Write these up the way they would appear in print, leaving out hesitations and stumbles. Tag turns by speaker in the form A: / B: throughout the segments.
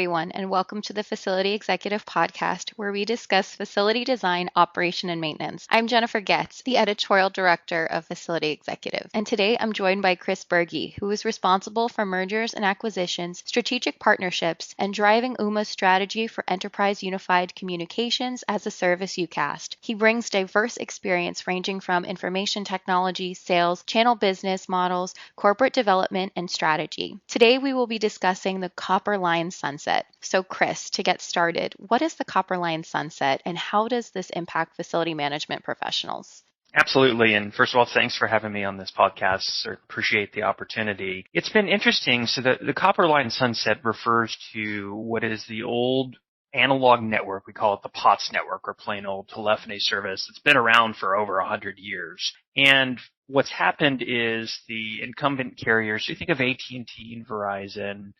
A: everyone, and welcome to the Facility Executive Podcast, where we discuss facility design, operation, and maintenance. I'm Jennifer Getz, the editorial director of Facility Executive, and today I'm joined by Chris Berge, who is responsible for mergers and acquisitions, strategic partnerships, and driving UMA's strategy for Enterprise Unified Communications as a Service UCAS. He brings diverse experience ranging from information technology, sales, channel business models, corporate development, and strategy. Today we will be discussing the Copper Line sunset. So Chris, to get started, what is the Copper Line sunset and how does this impact facility management professionals?
B: Absolutely. And first of all, thanks for having me on this podcast. I appreciate the opportunity. It's been interesting. So the Copper Line sunset refers to what is the old analog network. We call it the POTS network, or plain old telephony service. It's been around for over 100 years. And what's happened is the incumbent carriers, you think of AT&T and Verizon,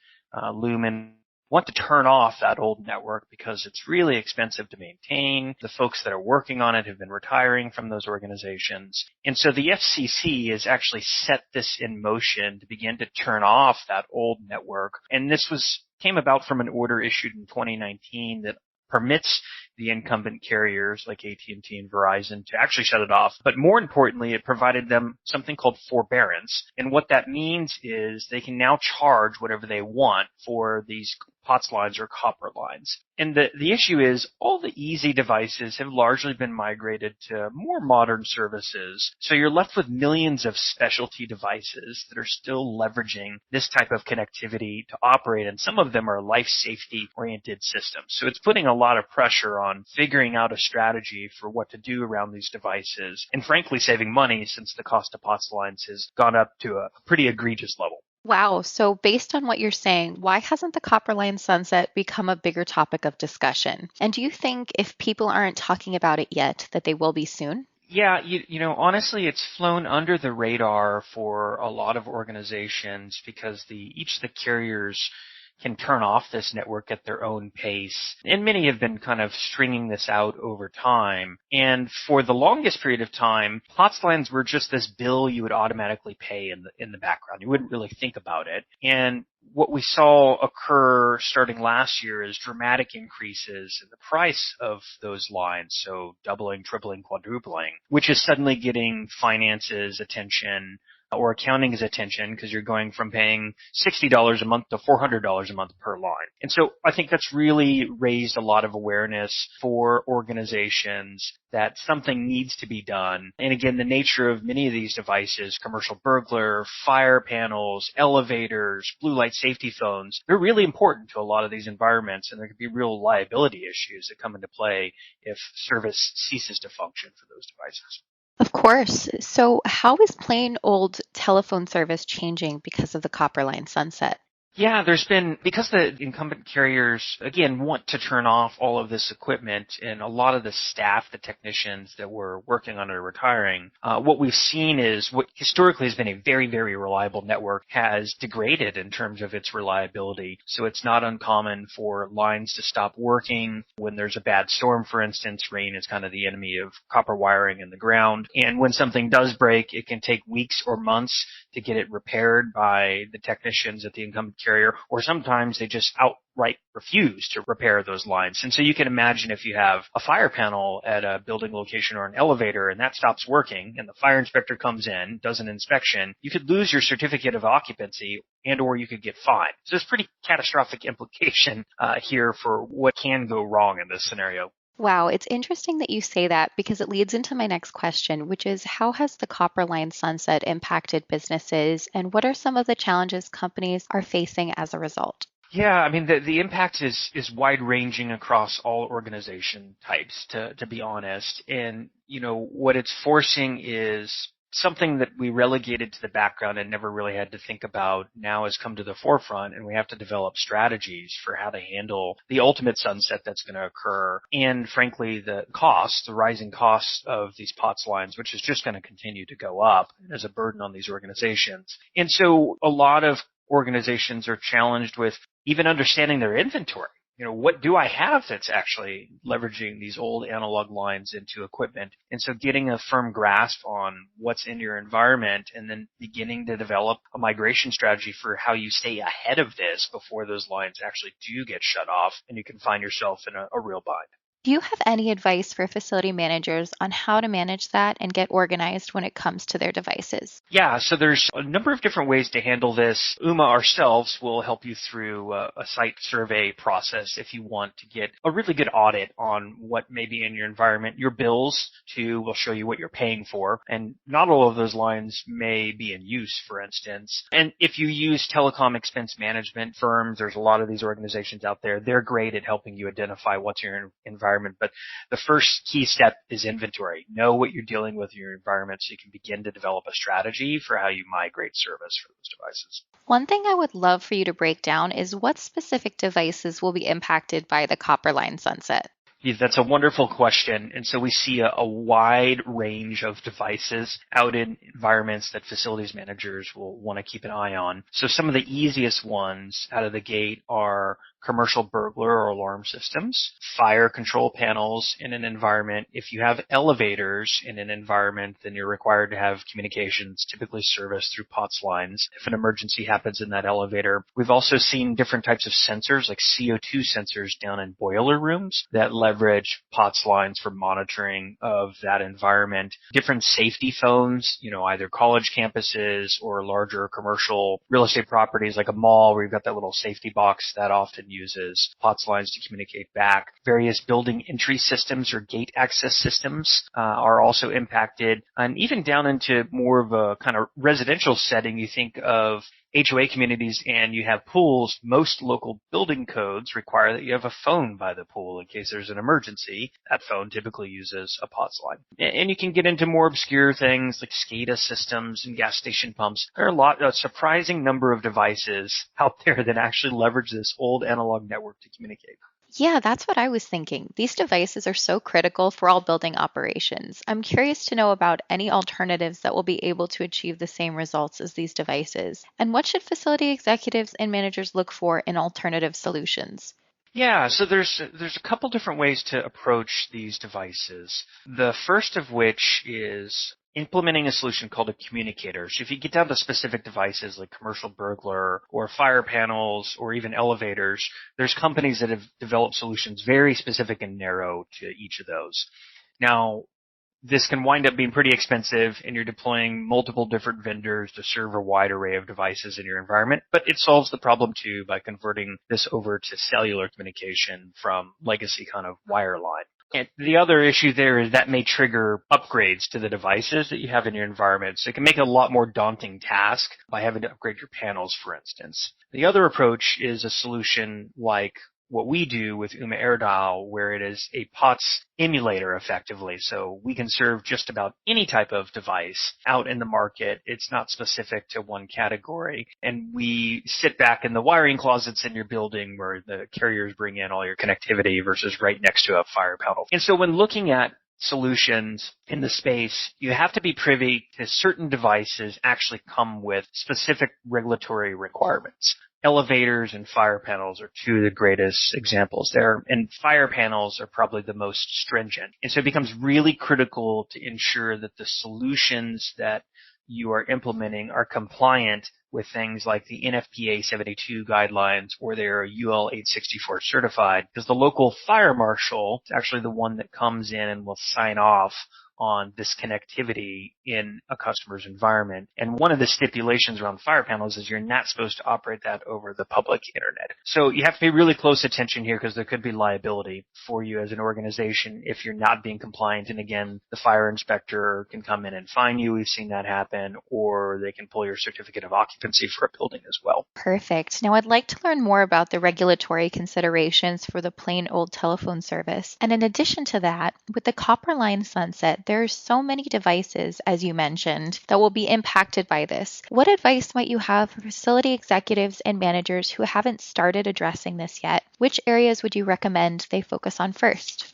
B: Lumen, want to turn off that old network because it's really expensive to maintain. The folks that are working on it have been retiring from those organizations. And so the FCC has actually set this in motion to begin to turn off that old network. And this came about from an order issued in 2019 that permits the incumbent carriers like AT&T and Verizon to actually shut it off. But more importantly, it provided them something called forbearance. And what that means is they can now charge whatever they want for these POTS lines or copper lines. And the issue is all the easy devices have largely been migrated to more modern services. So you're left with millions of specialty devices that are still leveraging this type of connectivity to operate. And some of them are life safety oriented systems. So it's putting a lot of pressure on figuring out a strategy for what to do around these devices and frankly saving money since the cost of POTS lines has gone up to a pretty egregious level.
A: Wow. So based on what you're saying, why hasn't the Copper Line sunset become a bigger topic of discussion? And do you think if people aren't talking about it yet, that they will be soon?
B: Yeah, honestly, it's flown under the radar for a lot of organizations because each of the carriers can turn off this network at their own pace. And many have been kind of stringing this out over time. And for the longest period of time, POTS lines were just this bill you would automatically pay in the background. You wouldn't really think about it. And what we saw occur starting last year is dramatic increases in the price of those lines. So doubling, tripling, quadrupling, which is suddenly getting finance's attention or accounting's attention because you're going from paying $60 a month to $400 a month per line. And so I think that's really raised a lot of awareness for organizations that something needs to be done. And again, the nature of many of these devices, commercial burglar, fire panels, elevators, blue light safety phones, they're really important to a lot of these environments, and there could be real liability issues that come into play if service ceases to function for those devices.
A: Of course. So how is plain old telephone service changing because of the Copper Line sunset?
B: Yeah, because the incumbent carriers, again, want to turn off all of this equipment and a lot of the staff, the technicians that were working on it are retiring. What we've seen is what historically has been a very, very reliable network has degraded in terms of its reliability. So it's not uncommon for lines to stop working when there's a bad storm, for instance. Rain is kind of the enemy of copper wiring in the ground. And when something does break, it can take weeks or months to get it repaired by the technicians at the incumbent carrier, or sometimes they just outright refuse to repair those lines. And so you can imagine if you have a fire panel at a building location or an elevator and that stops working and the fire inspector comes in, does an inspection, you could lose your certificate of occupancy and or you could get fined. So there's pretty catastrophic implication here for what can go wrong in this scenario.
A: Wow, it's interesting that you say that because it leads into my next question, which is how has the Copper Line sunset impacted businesses and what are some of the challenges companies are facing as a result?
B: Yeah, I mean, the impact is wide ranging across all organization types, to be honest. And, what it's forcing is something that we relegated to the background and never really had to think about now has come to the forefront, and we have to develop strategies for how to handle the ultimate sunset that's going to occur. And frankly, the rising costs of these POTS lines, which is just going to continue to go up as a burden on these organizations. And so a lot of organizations are challenged with even understanding their inventory. what do I have that's actually leveraging these old analog lines into equipment? And so getting a firm grasp on what's in your environment and then beginning to develop a migration strategy for how you stay ahead of this before those lines actually do get shut off and you can find yourself in a real bind.
A: Do you have any advice for facility managers on how to manage that and get organized when it comes to their devices?
B: Yeah, so there's a number of different ways to handle this. UMA ourselves will help you through a site survey process if you want to get a really good audit on what may be in your environment. Your bills, too, will show you what you're paying for, and not all of those lines may be in use, for instance. And if you use telecom expense management firms, there's a lot of these organizations out there. They're great at helping you identify what's in your environment. But the first key step is inventory. Know what you're dealing with in your environment so you can begin to develop a strategy for how you migrate service for those devices.
A: One thing I would love for you to break down is what specific devices will be impacted by the copper line sunset.
B: Yeah, that's a wonderful question. And so we see a wide range of devices out in environments that facilities managers will want to keep an eye on. So some of the easiest ones out of the gate are commercial burglar or alarm systems, fire control panels in an environment. If you have elevators in an environment, then you're required to have communications, typically serviced through POTS lines. If an emergency happens in that elevator, we've also seen different types of sensors like CO2 sensors down in boiler rooms that leverage POTS lines for monitoring of that environment. Different safety phones, either college campuses or larger commercial real estate properties like a mall where you've got that little safety box that often uses POTS lines to communicate back. Various building entry systems or gate access systems are also impacted. And even down into more of a kind of residential setting, you think of HOA communities and you have pools, most local building codes require that you have a phone by the pool in case there's an emergency. That phone typically uses a POTS line. And you can get into more obscure things like SCADA systems and gas station pumps. There are a surprising number of devices out there that actually leverage this old analog network to communicate.
A: Yeah, that's what I was thinking. These devices are so critical for all building operations. I'm curious to know about any alternatives that will be able to achieve the same results as these devices. And what should facility executives and managers look for in alternative solutions?
B: Yeah, so there's a couple different ways to approach these devices. The first of which is implementing a solution called a communicator. So if you get down to specific devices like commercial burglar or fire panels or even elevators, there's companies that have developed solutions very specific and narrow to each of those. Now, this can wind up being pretty expensive and you're deploying multiple different vendors to serve a wide array of devices in your environment, but it solves the problem too by converting this over to cellular communication from legacy kind of wireline. And the other issue there is that may trigger upgrades to the devices that you have in your environment. So it can make it a lot more daunting task by having to upgrade your panels, for instance. The other approach is a solution like what we do with UMA AirDial, where it is a POTS emulator effectively. So we can serve just about any type of device out in the market. It's not specific to one category. And we sit back in the wiring closets in your building where the carriers bring in all your connectivity versus right next to a fire panel. And so when looking at solutions in the space, you have to be privy to certain devices actually come with specific regulatory requirements. Elevators and fire panels are two of the greatest examples there, and fire panels are probably the most stringent. And so it becomes really critical to ensure that the solutions that you are implementing are compliant with things like the NFPA 72 guidelines or they're UL 864 certified, because the local fire marshal is actually the one that comes in and will sign off on this connectivity in a customer's environment. And one of the stipulations around fire panels is you're not supposed to operate that over the public internet. So you have to pay really close attention here because there could be liability for you as an organization if you're not being compliant. And again, the fire inspector can come in and fine you. We've seen that happen, or they can pull your certificate of occupancy for a building as well.
A: Perfect. Now I'd like to learn more about the regulatory considerations for the plain old telephone service. And in addition to that, with the copper line sunset, there are so many devices, as you mentioned, that will be impacted by this. What advice might you have for facility executives and managers who haven't started addressing this yet? Which areas would you recommend they focus on first?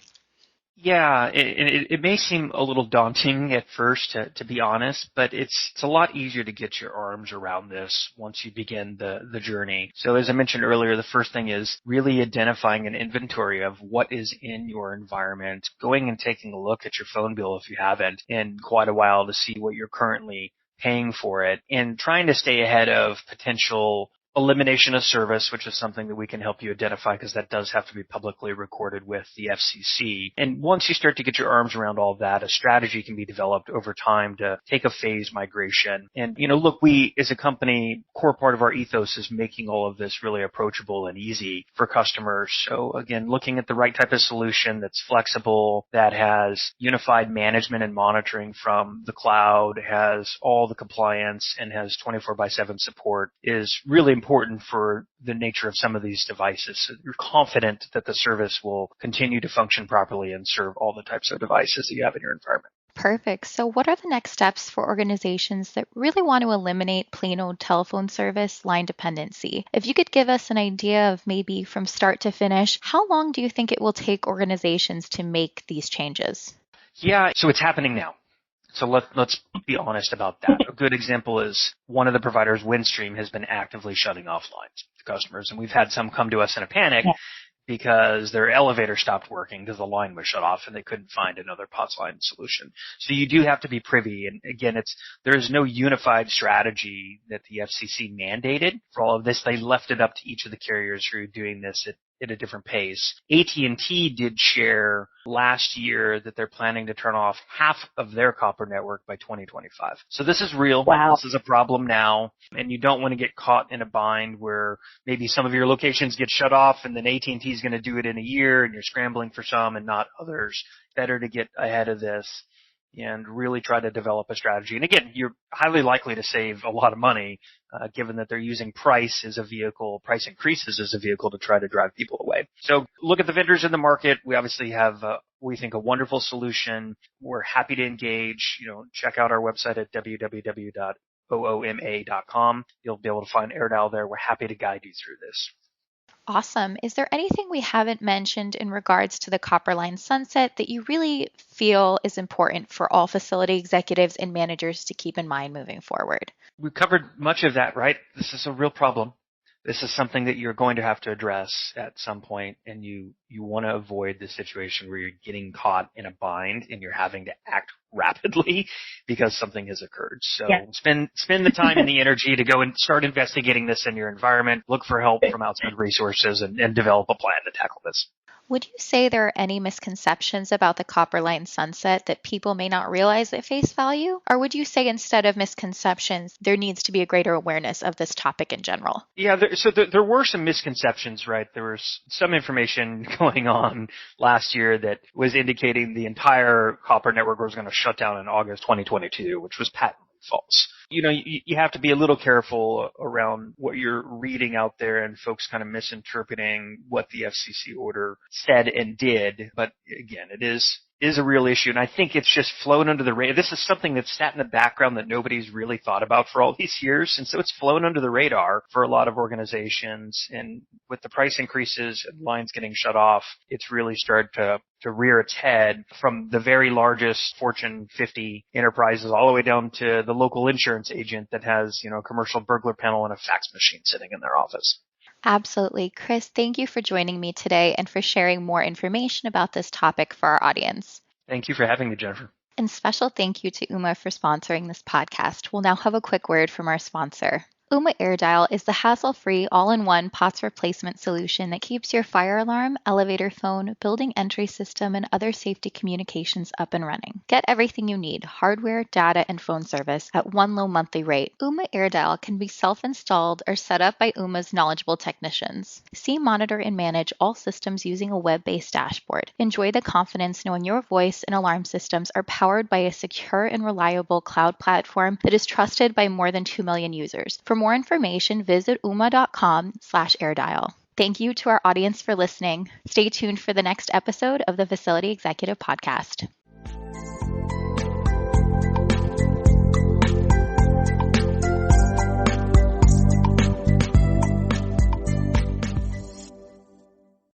B: Yeah, it may seem a little daunting at first, to be honest, but it's a lot easier to get your arms around this once you begin the journey. So as I mentioned earlier, the first thing is really identifying an inventory of what is in your environment, going and taking a look at your phone bill if you haven't in quite a while to see what you're currently paying for it, and trying to stay ahead of potential elimination of service, which is something that we can help you identify because that does have to be publicly recorded with the FCC. And once you start to get your arms around all of that, a strategy can be developed over time to take a phased migration. And, look, we as a company, core part of our ethos is making all of this really approachable and easy for customers. So again, looking at the right type of solution that's flexible, that has unified management and monitoring from the cloud, has all the compliance, and has 24/7 support is really important for the nature of some of these devices. So you're confident that the service will continue to function properly and serve all the types of devices that you have in your environment.
A: Perfect. So what are the next steps for organizations that really want to eliminate plain old telephone service line dependency? If you could give us an idea of maybe from start to finish, how long do you think it will take organizations to make these changes?
B: Yeah, so it's happening now. So let's be honest about that. A good example is one of the providers, Windstream, has been actively shutting off lines to customers. And we've had some come to us in a panic because their elevator stopped working because the line was shut off and they couldn't find another POTS line solution. So you do have to be privy. And again, there is no unified strategy that the FCC mandated for all of this. They left it up to each of the carriers who are doing this at a different pace. AT&T did share last year that they're planning to turn off half of their copper network by 2025. So this is real.
C: Wow.
B: This is a problem now, and you don't want to get caught in a bind where maybe some of your locations get shut off and then AT&T is going to do it in a year and you're scrambling for some and not others. Better to get ahead of this and really try to develop a strategy. And again, you're highly likely to save a lot of money, given that they're using price increases as a vehicle to try to drive people away. So look at the vendors in the market. We obviously have, we think, a wonderful solution. We're happy to engage. Check out our website at www.ooma.com. You'll be able to find AirDial there. We're happy to guide you through this.
A: Awesome. Is there anything we haven't mentioned in regards to the copper line sunset that you really feel is important for all facility executives and managers to keep in mind moving forward?
B: We covered much of that, right? This is a real problem. This is something that you're going to have to address at some point, and you want to avoid the situation where you're getting caught in a bind and you're having to act rapidly because something has occurred. So spend the time and the energy to go and start investigating this in your environment, look for help from outside resources, and develop a plan to tackle this.
A: Would you say there are any misconceptions about the copper line sunset that people may not realize at face value? Or would you say instead of misconceptions, there needs to be a greater awareness of this topic in general?
B: Yeah, there were some misconceptions, right? There was some information going on last year that was indicating the entire copper network was going to shut down in August 2022, which was patently false. You have to be a little careful around what you're reading out there and folks kind of misinterpreting what the FCC order said and did. But again, it is a real issue. And I think it's just flown under the radar. This is something that's sat in the background that nobody's really thought about for all these years. And so it's flown under the radar for a lot of organizations. And with the price increases and lines getting shut off, it's really started to rear its head from the very largest Fortune 50 enterprises all the way down to the local insurance agent that has, a commercial burglar panel and a fax machine sitting in their office.
A: Absolutely. Chris, thank you for joining me today and for sharing more information about this topic for our audience.
B: Thank you for having me, Jennifer.
A: And special thank you to Ooma for sponsoring this podcast. We'll now have a quick word from our sponsor. Ooma AirDial is the hassle-free, all-in-one POTS replacement solution that keeps your fire alarm, elevator phone, building entry system, and other safety communications up and running. Get everything you need, hardware, data, and phone service at one low monthly rate. Ooma AirDial can be self-installed or set up by Ooma's knowledgeable technicians. See, monitor, and manage all systems using a web-based dashboard. Enjoy the confidence knowing your voice and alarm systems are powered by a secure and reliable cloud platform that is trusted by more than 2 million users. For more information, visit ooma.com/airdial. Thank you to our audience for listening. Stay tuned for the next episode of the Facility Executive Podcast.